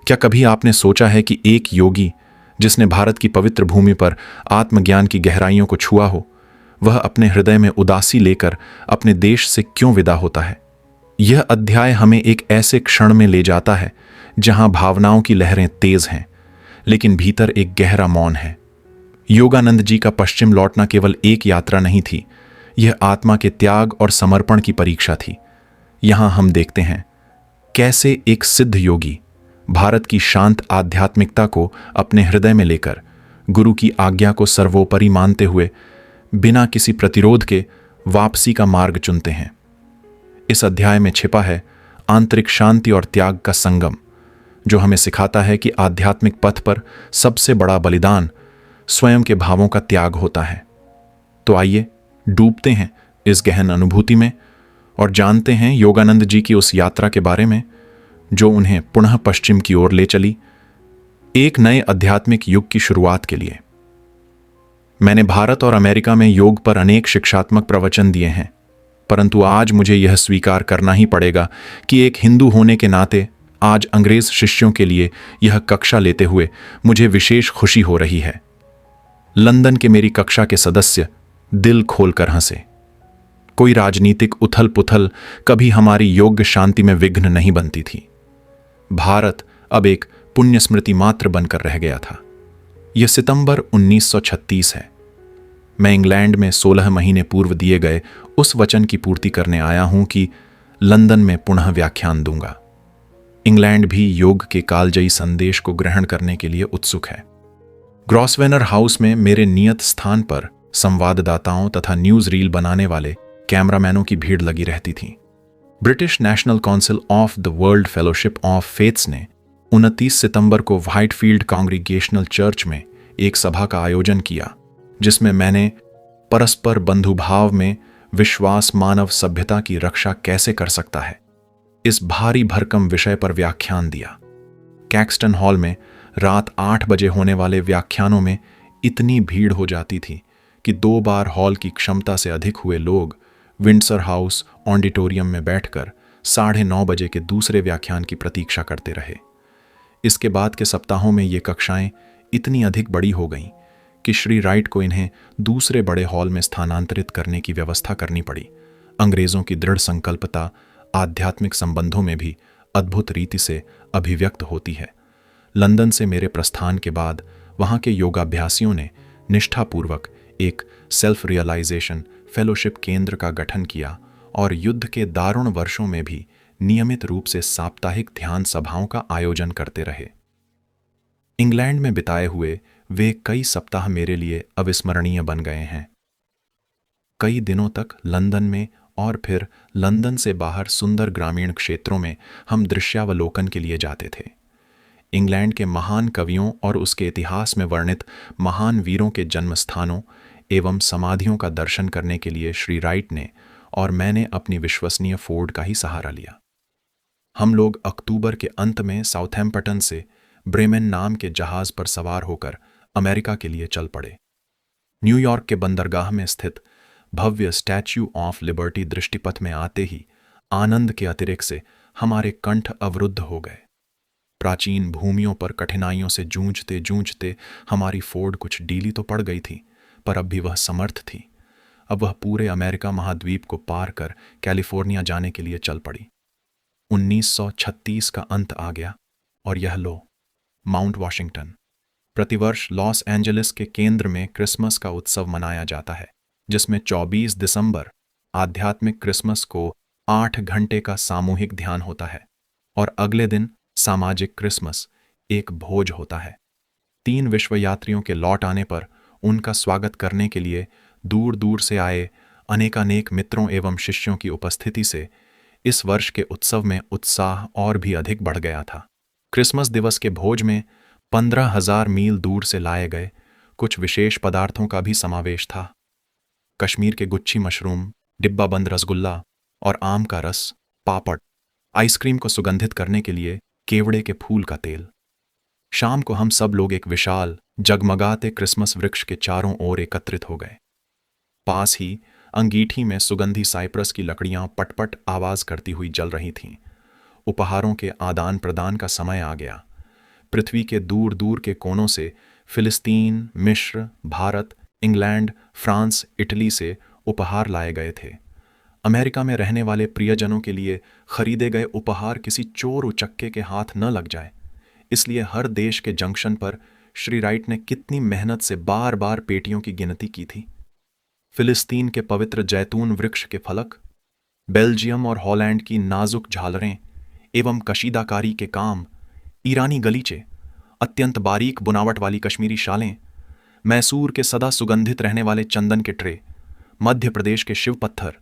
क्या कभी आपने सोचा है कि एक योगी जिसने भारत की पवित्र भूमि पर आत्मज्ञान की गहराइयों को छुआ हो, वह अपने हृदय में उदासी लेकर अपने देश से क्यों विदा होता है? यह अध्याय हमें एक ऐसे क्षण में ले जाता है जहां भावनाओं की लहरें तेज हैं, लेकिन भीतर एक गहरा मौन है। योगानंद जी का पश्चिम लौटना केवल एक यात्रा नहीं थी, यह आत्मा के त्याग और समर्पण की परीक्षा थी। यहां हम देखते हैं कैसे एक सिद्ध योगी भारत की शांत आध्यात्मिकता को अपने हृदय में लेकर गुरु की आज्ञा को सर्वोपरि मानते हुए बिना किसी प्रतिरोध के वापसी का मार्ग चुनते हैं। इस अध्याय में छिपा है आंतरिक शांति और त्याग का संगम, जो हमें सिखाता है कि आध्यात्मिक पथ पर सबसे बड़ा बलिदान स्वयं के भावों का त्याग होता है। तो आइए डूबते हैं इस गहन अनुभूति में और जानते हैं योगानंद जी की उस यात्रा के बारे में जो उन्हें पुनः पश्चिम की ओर ले चली, एक नए आध्यात्मिक युग की शुरुआत के लिए। मैंने भारत और अमेरिका में योग पर अनेक शिक्षात्मक प्रवचन दिए हैं, परंतु आज मुझे यह स्वीकार करना ही पड़ेगा कि एक हिंदू होने के नाते आज अंग्रेज शिष्यों के लिए यह कक्षा लेते हुए मुझे विशेष खुशी हो रही है। लंदन के मेरी कक्षा के सदस्य दिल खोलकर हंसे। कोई राजनीतिक उथल पुथल कभी हमारी योग्य शांति में विघ्न नहीं बनती थी। भारत अब एक पुण्य स्मृति मात्र बनकर रह गया था। यह सितंबर 1936 है। मैं इंग्लैंड में 16 महीने पूर्व दिए गए उस वचन की पूर्ति करने आया हूं कि लंदन में पुनः व्याख्यान दूंगा। इंग्लैंड भी योग के कालजयी संदेश को ग्रहण करने के लिए उत्सुक है। ग्रॉसवेनर हाउस में मेरे नियत स्थान पर संवाददाताओं तथा न्यूज रील बनाने वाले कैमरामैनों की भीड़ लगी रहती थी। British national council of the world fellowship of faiths ने 29 सितंबर को व्हाइटफील्ड कांग्रीगेशनल चर्च में एक सभा का आयोजन किया, जिसमें मैंने परस्पर बंधुभाव में विश्वास मानव सभ्यता की रक्षा कैसे कर सकता है, इस भारी भरकम विषय पर व्याख्यान दिया। कैक्सटन हॉल में रात 8 बजे होने वाले व्याख्यानों में इतनी भीड़ हो जाती थी कि 2 बार हॉल की क्षमता से अधिक हुए लोग विंडसर हाउस ऑडिटोरियम में बैठकर 9:30 बजे के दूसरे व्याख्यान की प्रतीक्षा करते रहे। इसके बाद के सप्ताहों में ये कक्षाएं इतनी अधिक बड़ी हो गईं कि श्री राइट को इन्हें दूसरे बड़े हॉल में स्थानांतरित करने की व्यवस्था करनी पड़ी। अंग्रेजों की दृढ़ संकल्पता आध्यात्मिक संबंधों में भी अद्भुत रीति से अभिव्यक्त होती है। लंदन से मेरे प्रस्थान के बाद वहाँ के योगाभ्यासियों ने निष्ठापूर्वक एक सेल्फ रियलाइजेशन फेलोशिप केंद्र का गठन किया और युद्ध के दारुण वर्षों में भी नियमित रूप से साप्ताहिक ध्यान सभाओं का आयोजन करते रहे। इंग्लैंड में बिताए हुए वे कई सप्ताह मेरे लिए अविस्मरणीय बन गए हैं। कई दिनों तक लंदन में और फिर लंदन से बाहर सुंदर ग्रामीण क्षेत्रों में हम दृश्यावलोकन के लिए जाते थे। इंग्लैंड के महान कवियों और उसके इतिहास में वर्णित महान वीरों के जन्म स्थानों एवं समाधियों का दर्शन करने के लिए श्री राइट ने और मैंने अपनी विश्वसनीय फोर्ड का ही सहारा लिया। हम लोग अक्टूबर के अंत में साउथैम्पटन से ब्रेमेन नाम के जहाज पर सवार होकर अमेरिका के लिए चल पड़े। न्यूयॉर्क के बंदरगाह में स्थित भव्य स्टैच्यू ऑफ लिबर्टी दृष्टिपथ में आते ही आनंद के अतिरेक से हमारे कंठ अवरुद्ध हो गए। प्राचीन भूमियों पर कठिनाइयों से जूझते जूझते हमारी फोर्ड कुछ डीली तो पड़ गई थी, पर अब भी वह समर्थ थी। अब वह पूरे अमेरिका महाद्वीप को पार कर कैलिफोर्निया जाने के लिए चल पड़ी। 1936 का अंत आ गया और यह लो, माउंट वॉशिंगटन। प्रतिवर्ष लॉस एंजलिस के केंद्र में क्रिसमस का उत्सव मनाया जाता है, जिसमें 24 दिसंबर आध्यात्मिक क्रिसमस को 8 घंटे का सामूहिक ध्यान होता है और अगले दिन सामाजिक क्रिसमस एक भोज होता है। 3 विश्व यात्रियों के लौट आने पर उनका स्वागत करने के लिए दूर दूर से आए अनेकानेक मित्रों एवं शिष्यों की उपस्थिति से इस वर्ष के उत्सव में उत्साह और भी अधिक बढ़ गया था। क्रिसमस दिवस के भोज में 15,000 मील दूर से लाए गए कुछ विशेष पदार्थों का भी समावेश था। कश्मीर के गुच्छी मशरूम, डिब्बा बंद रसगुल्ला और आम का रस, पापड़, आइसक्रीम को सुगंधित करने के लिए केवड़े के फूल का तेल। शाम को हम सब लोग एक विशाल जगमगाते क्रिसमस वृक्ष के चारों ओर एकत्रित हो गए। पास ही अंगीठी में सुगंधी साइप्रस की लकड़ियां पटपट आवाज करती हुई जल रही थीं। उपहारों के आदान प्रदान का समय आ गया। पृथ्वी के दूर दूर के कोनों से फिलिस्तीन, मिस्र, भारत, इंग्लैंड, फ्रांस, इटली से उपहार लाए गए थे। अमेरिका में रहने वाले प्रियजनों के लिए खरीदे गए उपहार किसी चोर उचक्के के हाथ न लग जाए, इसलिए हर देश के जंक्शन पर श्री राइट ने कितनी मेहनत से बार बार पेटियों की गिनती की थी। फिलिस्तीन के पवित्र जैतून वृक्ष के फलक, बेल्जियम और हॉलैंड की नाजुक झालरें एवं कशीदाकारी के काम, ईरानी गलीचे, अत्यंत बारीक बुनावट वाली कश्मीरी शालें, मैसूर के सदा सुगंधित रहने वाले चंदन के ट्रे, मध्य प्रदेश के शिव पत्थर,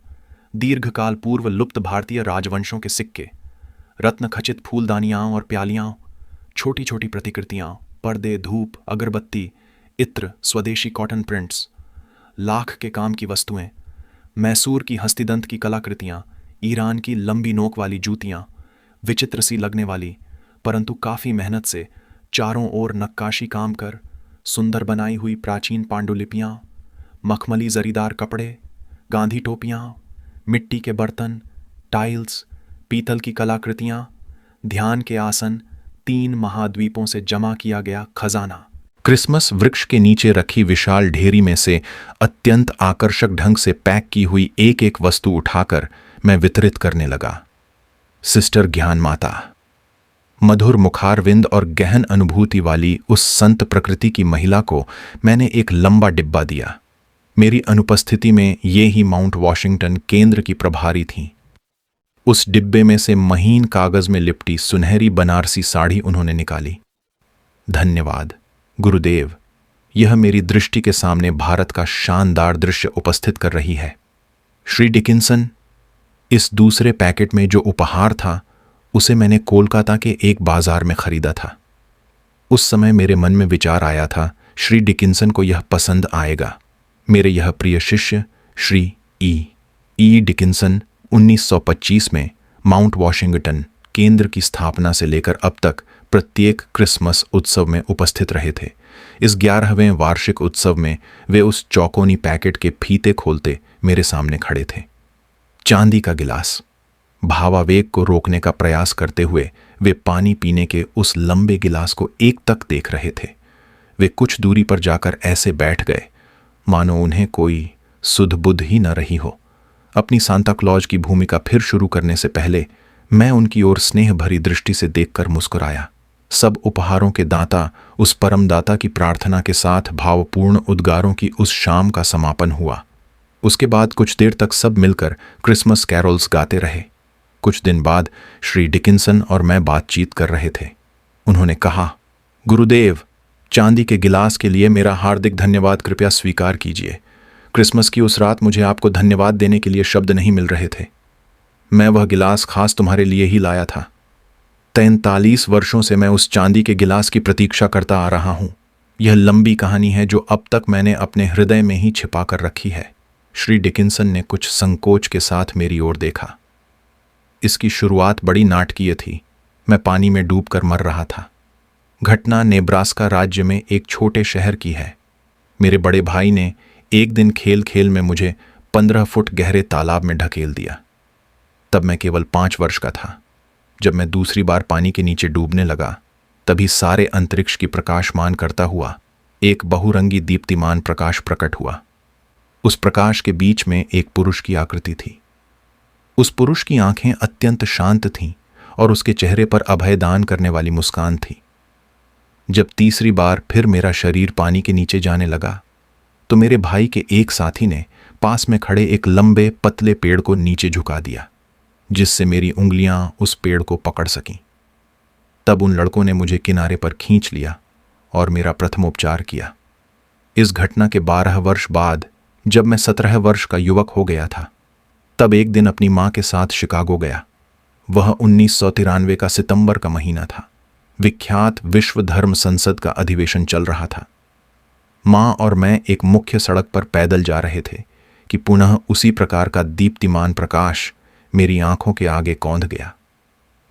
दीर्घकाल पूर्व लुप्त भारतीय राजवंशों के सिक्के, रत्न खचित फूलदानियां और प्यालियां, छोटी छोटी प्रतिकृतियां, पर्दे, धूप, अगरबत्ती, इत्र, स्वदेशी कॉटन प्रिंट्स, लाख के काम की वस्तुएं, मैसूर की हस्तिदंत की कलाकृतियां, ईरान की लंबी नोक वाली जूतियां, विचित्र सी लगने वाली परंतु काफी मेहनत से चारों ओर नक्काशी काम कर सुंदर बनाई हुई प्राचीन पांडुलिपियां, मखमली जरीदार कपड़े, गांधी टोपियां, मिट्टी के बर्तन, टाइल्स, पीतल की कलाकृतियां, ध्यान के आसन, 3 महाद्वीपों से जमा किया गया खजाना। क्रिसमस वृक्ष के नीचे रखी विशाल ढेरी में से अत्यंत आकर्षक ढंग से पैक की हुई एक एक वस्तु उठाकर मैं वितरित करने लगा। सिस्टर ज्ञान माता, मधुर मुखारविंद और गहन अनुभूति वाली उस संत प्रकृति की महिला को मैंने एक लंबा डिब्बा दिया। मेरी अनुपस्थिति में ये ही माउंट वॉशिंगटन केंद्र की प्रभारी थीं। उस डिब्बे में से महीन कागज में लिपटी सुनहरी बनारसी साड़ी उन्होंने निकाली। धन्यवाद गुरुदेव, यह मेरी दृष्टि के सामने भारत का शानदार दृश्य उपस्थित कर रही है। श्री डिकिंसन, इस दूसरे पैकेट में जो उपहार था उसे मैंने कोलकाता के एक बाजार में खरीदा था। उस समय मेरे मन में विचार आया था श्री डिकिंसन को यह पसंद आएगा। मेरे यह प्रिय शिष्य श्री ई डिकिंसन 1925 में माउंट वॉशिंगटन केंद्र की स्थापना से लेकर अब तक प्रत्येक क्रिसमस उत्सव में उपस्थित रहे थे। इस 11वें वार्षिक उत्सव में वे उस चौकोनी पैकेट के फीते खोलते मेरे सामने खड़े थे। चांदी का गिलास। भावावेग को रोकने का प्रयास करते हुए वे पानी पीने के उस लंबे गिलास को एक तक देख रहे थे। वे कुछ दूरी पर जाकर ऐसे बैठ गए मानो उन्हें कोई सुध बुध ही न रही हो। अपनी सांता क्लॉज की भूमिका फिर शुरू करने से पहले मैं उनकी ओर स्नेह भरी दृष्टि से देखकर मुस्कुराया। सब उपहारों के दाता उस परमदाता की प्रार्थना के साथ भावपूर्ण उद्गारों की उस शाम का समापन हुआ। उसके बाद कुछ देर तक सब मिलकर क्रिसमस कैरोल्स गाते रहे। कुछ दिन बाद श्री डिकिंसन और मैं बातचीत कर रहे थे। उन्होंने कहा, गुरुदेव, चांदी के गिलास के लिए मेरा हार्दिक धन्यवाद कृपया स्वीकार कीजिए। क्रिसमस की उस रात मुझे आपको धन्यवाद देने के लिए शब्द नहीं मिल रहे थे। मैं वह गिलास खास तुम्हारे लिए ही लाया था। 43 वर्षों से मैं उस चांदी के गिलास की प्रतीक्षा करता आ रहा हूं। यह लंबी कहानी है जो अब तक मैंने अपने हृदय में ही छिपा कर रखी है। श्री डिकिंसन ने कुछ संकोच के साथ मेरी ओर देखा। इसकी शुरुआत बड़ी नाटकीय थी। मैं पानी में डूबकर मर रहा था। घटना नेब्रास्का राज्य में एक छोटे शहर की है। मेरे बड़े भाई ने एक दिन खेल खेल में मुझे 15 फुट गहरे तालाब में ढकेल दिया। तब मैं केवल 5 वर्ष का था। जब मैं दूसरी बार पानी के नीचे डूबने लगा, तभी सारे अंतरिक्ष की प्रकाशमान करता हुआ एक बहुरंगी दीप्तिमान प्रकाश प्रकट हुआ। उस प्रकाश के बीच में एक पुरुष की आकृति थी। उस पुरुष की आंखें अत्यंत शांत थीं और उसके चेहरे पर अभयदान करने वाली मुस्कान थी। जब तीसरी बार फिर मेरा शरीर पानी के नीचे जाने लगा, तो मेरे भाई के एक साथी ने पास में खड़े एक लंबे पतले पेड़ को नीचे झुका दिया, जिससे मेरी उंगलियां उस पेड़ को पकड़ सकीं। तब उन लड़कों ने मुझे किनारे पर खींच लिया और मेरा प्रथमोपचार किया। इस घटना के 12 वर्ष बाद, जब मैं 17 वर्ष का युवक हो गया था, तब एक दिन अपनी मां के साथ शिकागो गया। वह 1993 का सितंबर का महीना था। विख्यात विश्व धर्म संसद का अधिवेशन चल रहा था। मां और मैं एक मुख्य सड़क पर पैदल जा रहे थे कि पुनः उसी प्रकार का दीप्तिमान प्रकाश मेरी आंखों के आगे कौंध गया।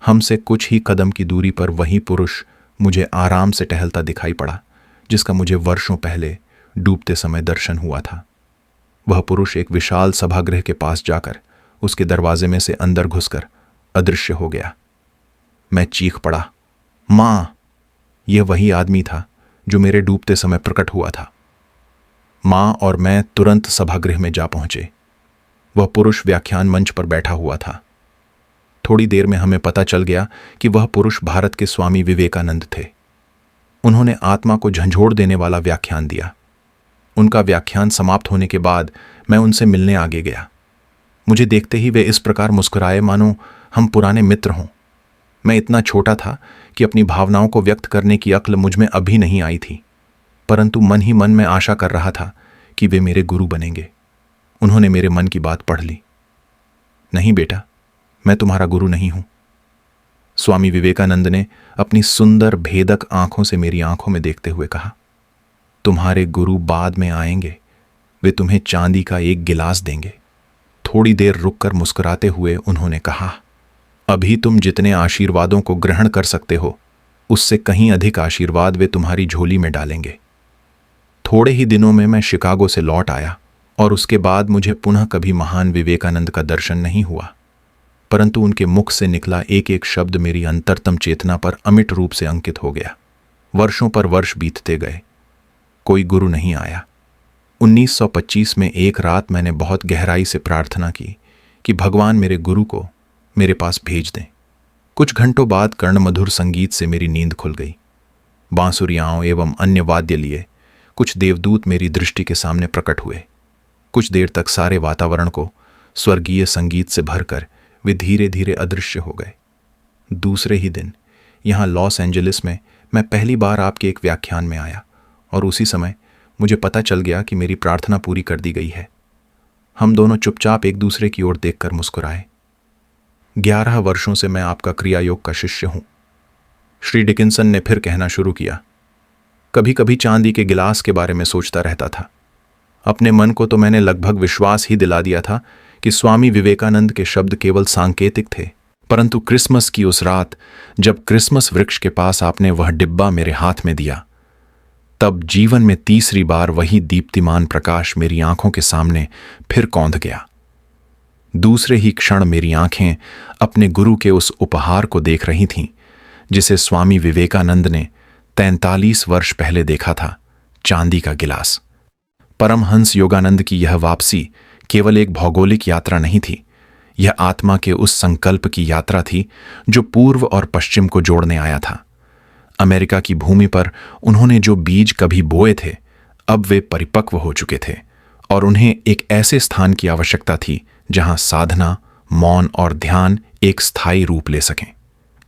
हमसे कुछ ही कदम की दूरी पर वही पुरुष मुझे आराम से टहलता दिखाई पड़ा, जिसका मुझे वर्षों पहले डूबते समय दर्शन हुआ था। वह पुरुष एक विशाल सभागृह के पास जाकर उसके दरवाजे में से अंदर घुसकर अदृश्य हो गया। मैं चीख पड़ा, माँ! यह वही आदमी था जो मेरे डूबते समय प्रकट हुआ था। माँ और मैं तुरंत सभागृह में जा पहुंचे। वह पुरुष व्याख्यान मंच पर बैठा हुआ था। थोड़ी देर में हमें पता चल गया कि वह पुरुष भारत के स्वामी विवेकानंद थे। उन्होंने आत्मा को झंझोड़ देने वाला व्याख्यान दिया। उनका व्याख्यान समाप्त होने के बाद मैं उनसे मिलने आगे गया। मुझे देखते ही वे इस प्रकार मुस्कुराए मानो हम पुराने मित्र हों। मैं इतना छोटा था कि अपनी भावनाओं को व्यक्त करने की अक्ल मुझ में अभी नहीं आई थी, परंतु मन ही मन में आशा कर रहा था कि वे मेरे गुरु बनेंगे। उन्होंने मेरे मन की बात पढ़ ली। नहीं बेटा, मैं तुम्हारा गुरु नहीं हूं। स्वामी विवेकानंद ने अपनी सुंदर भेदक आंखों से मेरी आंखों में देखते हुए कहा, तुम्हारे गुरु बाद में आएंगे। वे तुम्हें चांदी का एक गिलास देंगे। थोड़ी देर रुककर मुस्कुराते हुए उन्होंने कहा, अभी तुम जितने आशीर्वादों को ग्रहण कर सकते हो, उससे कहीं अधिक आशीर्वाद वे तुम्हारी झोली में डालेंगे। थोड़े ही दिनों में मैं शिकागो से लौट आया और उसके बाद मुझे पुनः कभी महान विवेकानंद का दर्शन नहीं हुआ, परंतु उनके मुख से निकला एक एक शब्द मेरी अंतरतम चेतना पर अमिट रूप से अंकित हो गया। वर्षों पर वर्ष बीतते गए, कोई गुरु नहीं आया। 1925 में एक रात मैंने बहुत गहराई से प्रार्थना की कि भगवान मेरे गुरु को मेरे पास भेज दें। कुछ घंटों बाद कर्णमधुर संगीत से मेरी नींद खुल गई। बांसुरियाओं एवं अन्य वाद्य लिए कुछ देवदूत मेरी दृष्टि के सामने प्रकट हुए। कुछ देर तक सारे वातावरण को स्वर्गीय संगीत से भरकर वे धीरे धीरे अदृश्य हो गए। दूसरे ही दिन यहाँ लॉस एंजलिस में मैं पहली बार आपके एक व्याख्यान में आया और उसी समय मुझे पता चल गया कि मेरी प्रार्थना पूरी कर दी गई है। हम दोनों चुपचाप एक दूसरे की ओर देखकर मुस्कुराए। 11 वर्षों से मैं आपका क्रियायोग का शिष्य हूं। श्री डिकिंसन ने फिर कहना शुरू किया। कभी कभी चांदी के गिलास के बारे में सोचता रहता था। अपने मन को तो मैंने लगभग विश्वास ही दिला दिया था कि स्वामी विवेकानंद के शब्द केवल सांकेतिक थे, परंतु क्रिसमस की उस रात जब क्रिसमस वृक्ष के पास आपने वह डिब्बा मेरे हाथ में दिया, तब जीवन में तीसरी बार वही दीप्तिमान प्रकाश मेरी आंखों के सामने फिर कौंध गया। दूसरे ही क्षण मेरी आंखें अपने गुरु के उस उपहार को देख रही थीं जिसे स्वामी विवेकानंद ने 43 वर्ष पहले देखा था, चांदी का गिलास। परमहंस योगानंद की यह वापसी केवल एक भौगोलिक यात्रा नहीं थी, यह आत्मा के उस संकल्प की यात्रा थी जो पूर्व और पश्चिम को जोड़ने आया था। अमेरिका की भूमि पर उन्होंने जो बीज कभी बोए थे, अब वे परिपक्व हो चुके थे और उन्हें एक ऐसे स्थान की आवश्यकता थी जहां साधना, मौन और ध्यान एक स्थायी रूप ले सकें।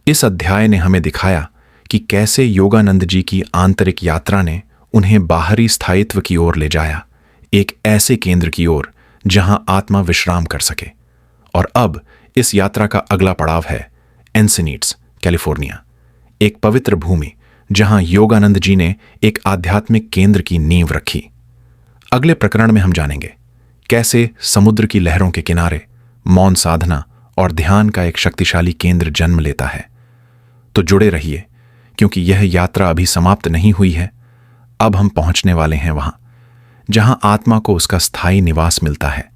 इस अध्याय ने हमें दिखाया कि कैसे योगानंद जी की आंतरिक यात्रा ने उन्हें बाहरी स्थायित्व की ओर ले जाया, एक ऐसे केंद्र की ओर जहां आत्मा विश्राम कर सके। और अब इस यात्रा का अगला पड़ाव है एन्सिनीड्स, कैलिफोर्निया, एक पवित्र भूमि जहां योगानंद जी ने एक आध्यात्मिक केंद्र की नींव रखी। अगले प्रकरण में हम जानेंगे कैसे समुद्र की लहरों के किनारे मौन साधना और ध्यान का एक शक्तिशाली केंद्र जन्म लेता है। तो जुड़े रहिए, क्योंकि यह यात्रा अभी समाप्त नहीं हुई है। अब हम पहुंचने वाले हैं वहां जहां आत्मा को उसका स्थायी निवास मिलता है,